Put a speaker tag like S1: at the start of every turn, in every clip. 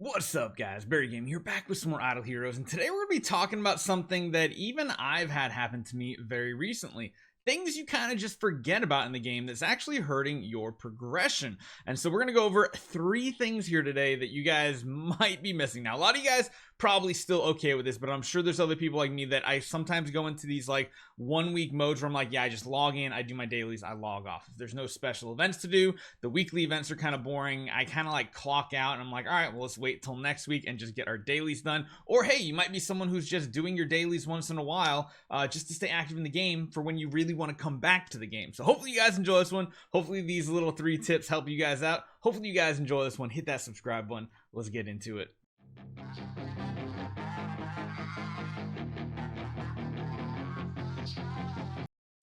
S1: What's up, guys? Barry Game here, back with some more Idle Heroes, and today we're going to be talking about something that even I've had happen to me very recently. Things you kind of just forget about in the game that's actually hurting your progression. And so we're going to go over 3 things here today that you guys might be missing. Now, a lot of you guys probably still okay with this, but I'm sure there's other people like me that I sometimes go into these like 1-week modes where I'm like, yeah, I just log in, I do my dailies, I log off. If there's no special events to do, the weekly events are kind of boring. I kind of like clock out and I'm like, all right, well, let's wait till next week and just get our dailies done. Or hey, you might be someone who's just doing your dailies once in a while just to stay active in the game for when you really want to come back to the game. So hopefully you guys enjoy this one. Hopefully these little 3 tips help you guys out. Hopefully you guys enjoy this one. Hit that subscribe button. Let's get into it.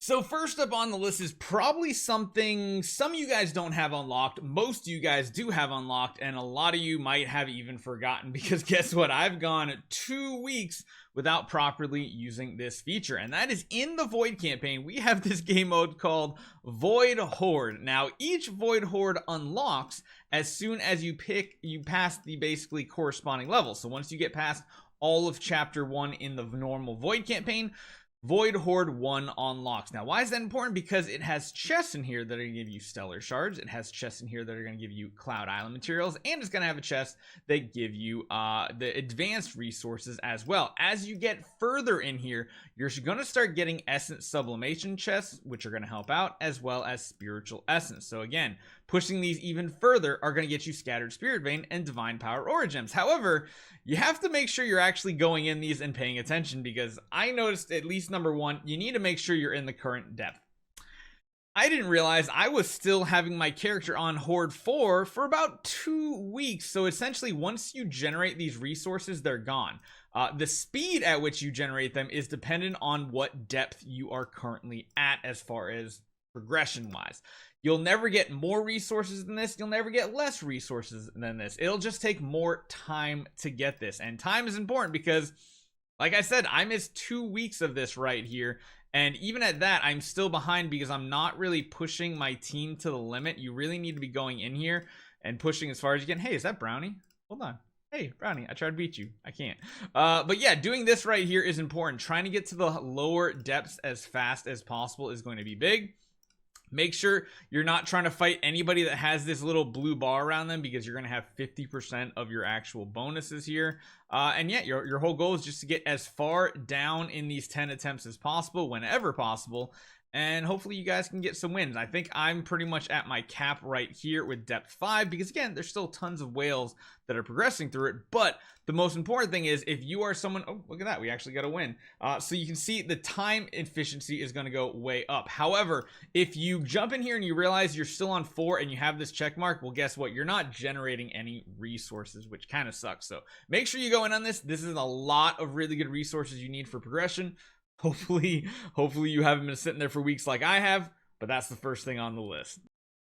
S1: So first up on the list is probably something some of you guys don't have unlocked, most of you guys do have unlocked, and a lot of you might have even forgotten, because guess what? I've gone 2 weeks without properly using this feature, and that is in the Void campaign. We have this game mode called Void Hoard. Now, each Void Hoard unlocks as soon as you pass the basically corresponding level. So once you get past all of chapter 1 in the normal Void campaign, Void Hoard 1 unlocks. Now, why is that important? Because it has chests in here that are going to give you stellar shards. It has chests in here that are going to give you Cloud Island materials, and it's going to have a chest that give you the advanced resources as well. As you get further in here, you're going to start getting essence sublimation chests, which are going to help out, as well as spiritual essence. So again, pushing these even further are going to get you Scattered Spirit Vein and Divine Power Aura Gems. However, you have to make sure you're actually going in these and paying attention, because I noticed, at least number 1, you need to make sure you're in the current depth. I didn't realize I was still having my character on Hoard 4 for about 2 weeks. So essentially, once you generate these resources, they're gone. The speed at which you generate them is dependent on what depth you are currently at as far as progression wise. You'll never get more resources than this. You'll never get less resources than this. It'll just take more time to get this. And time is important because, like I said, I missed 2 weeks of this right here. And even at that, I'm still behind because I'm not really pushing my team to the limit. You really need to be going in here and pushing as far as you can. Hey, is that Brownie? Hold on. Hey, Brownie, I tried to beat you. I can't. But yeah, doing this right here is important. Trying to get to the lower depths as fast as possible is going to be big. Make sure you're not trying to fight anybody that has this little blue bar around them, because you're going to have 50% of your actual bonuses here. And yeah, your whole goal is just to get as far down in these 10 attempts as possible, whenever possible. And hopefully you guys can get some wins. I think I'm pretty much at my cap right here with depth 5, because again, there's still tons of whales that are progressing through it. But the most important thing is, if you are someone, oh, look at that, we actually got a win. So you can see the time efficiency is going to go way up. However, if you jump in here and you realize you're still on 4 and you have this check mark, well, guess what? You're not generating any resources, which kind of sucks. So make sure you go in on this. This is a lot of really good resources you need for progression. Hopefully you haven't been sitting there for weeks like I have, but that's the first thing on the list.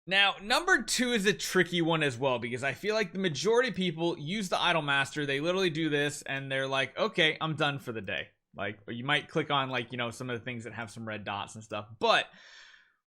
S1: Now, number 2 is a tricky one as well, because I feel like the majority of people use the Idle Master. They literally do this and they're like, okay, I'm done for the day. Like, or you might click on, like, you know, some of the things that have some red dots and stuff. But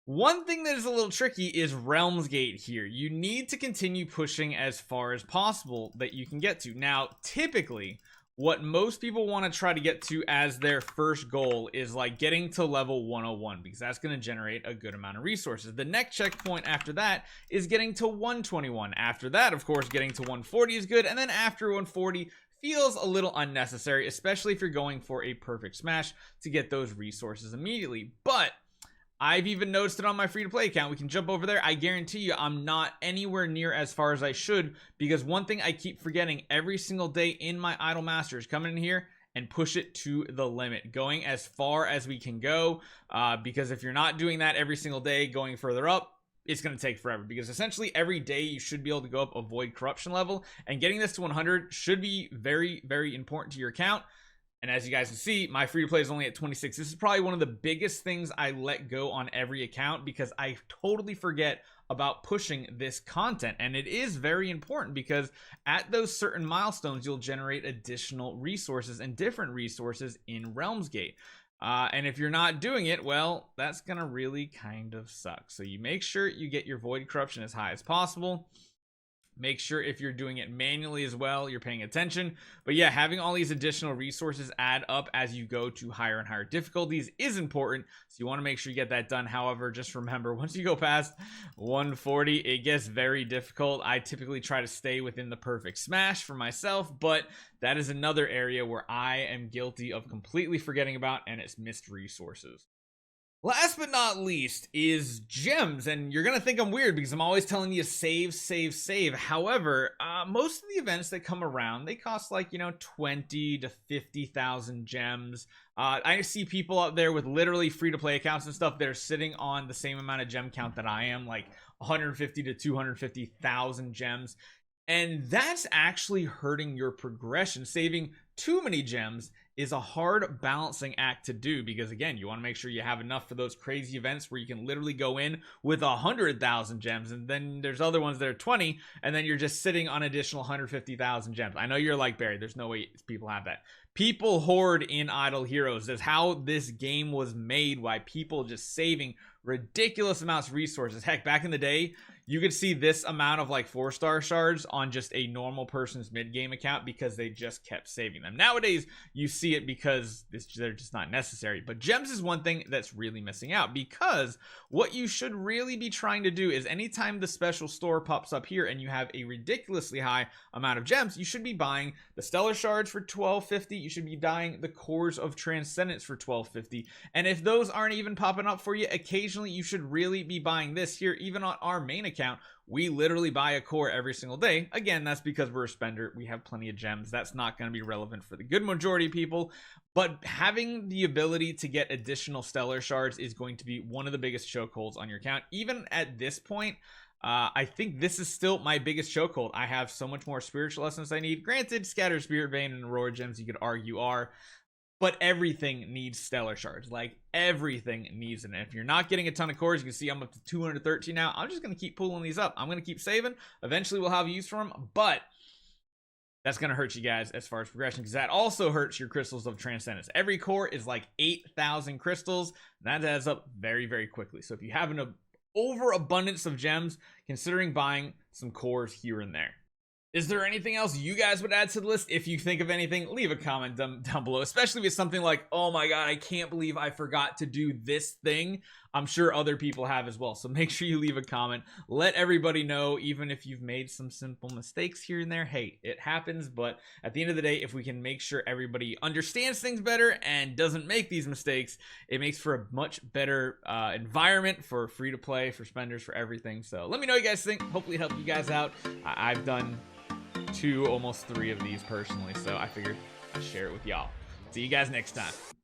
S1: one thing that is a little tricky is Realms Gate here. You need to continue pushing as far as possible that you can get to. Now, typically, what most people want to try to get to as their first goal is like getting to level 101, because that's going to generate a good amount of resources. The next checkpoint after that is getting to 121. After that, of course, getting to 140 is good. And then after 140 feels a little unnecessary, especially if you're going for a perfect smash to get those resources immediately. But I've even noticed it on my free-to-play account. We can jump over there. I guarantee you I'm not anywhere near as far as I should, because one thing I keep forgetting every single day in my Idle Master is coming in here and push it to the limit, going as far as we can go, because if you're not doing that every single day, going further up, it's going to take forever, because essentially every day you should be able to go up a Void Corruption level, and getting this to 100 should be very, very important to your account. And as you guys can see, my free-to-play is only at 26. This is probably one of the biggest things I let go on every account, because I totally forget about pushing this content. And it is very important, because at those certain milestones, you'll generate additional resources and different resources in Realms Gate. And if you're not doing it, well, that's going to really kind of suck. So you make sure you get your Void Corruption as high as possible. Make sure if you're doing it manually as well, you're paying attention. But yeah, having all these additional resources add up as you go to higher and higher difficulties is important. So you want to make sure you get that done. However, just remember, once you go past 140, it gets very difficult. I typically try to stay within the perfect smash for myself, but that is another area where I am guilty of completely forgetting about, and it's missed resources. Last but not least is gems, and you're gonna think I'm weird because I'm always telling you save, save, save. However, most of the events that come around, they cost like, 20 to 50,000 gems. I see people out there with literally free-to-play accounts and stuff that are sitting on the same amount of gem count that I am, like 150 to 250,000 gems. And that's actually hurting your progression. Saving too many gems is a hard balancing act to do because, again, you want to make sure you have enough for those crazy events where you can literally go in with 100,000 gems, and then there's other ones that are 20, and then you're just sitting on additional 150,000 gems. I know you're like, Barry, there's no way people have that. People hoard in Idle Heroes. That's how this game was made, why people just saving ridiculous amounts of resources. Heck, back in the day, you could see this amount of like 4-star shards on just a normal person's mid-game account because they just kept saving them. Nowadays, you see it because they're just not necessary. But gems is one thing that's really missing out, because what you should really be trying to do is anytime the special store pops up here and you have a ridiculously high amount of gems, you should be buying the stellar shards for 1250. You should be buying the cores of transcendence for 1250. And if those aren't even popping up for you, occasionally you should really be buying this here. Even on our main account, we literally buy a core every single day. Again, that's because we're a spender. We have plenty of gems. That's not going to be relevant for the good majority of people. But having the ability to get additional stellar shards is going to be one of the biggest chokeholds on your account. Even at this point, I think this is still my biggest chokehold. I have so much more spiritual essence I need. Granted, Scattered Spirit Vein and Aurora Gems, you could argue are, but everything needs stellar shards. Like, everything needs it. And if you're not getting a ton of cores, you can see I'm up to 213 now. I'm just going to keep pulling these up. I'm going to keep saving. Eventually, we'll have use for them, but that's going to hurt you guys as far as progression, because that also hurts your crystals of transcendence. Every core is like 8,000 crystals, and that adds up very, very quickly. So if you have an overabundance of gems, considering buying some cores here and there. Is there anything else you guys would add to the list? If you think of anything, leave a comment down below, especially with something like, oh my god, I can't believe I forgot to do this thing. I'm sure other people have as well. So make sure you leave a comment. Let everybody know, even if you've made some simple mistakes here and there. Hey, it happens, but at the end of the day, if we can make sure everybody understands things better and doesn't make these mistakes, it makes for a much better environment for free to play, for spenders, for everything. So let me know what you guys think. Hopefully it helped you guys out. I've done 2, almost 3 of these personally, so I figured I'd share it with y'all. See you guys next time.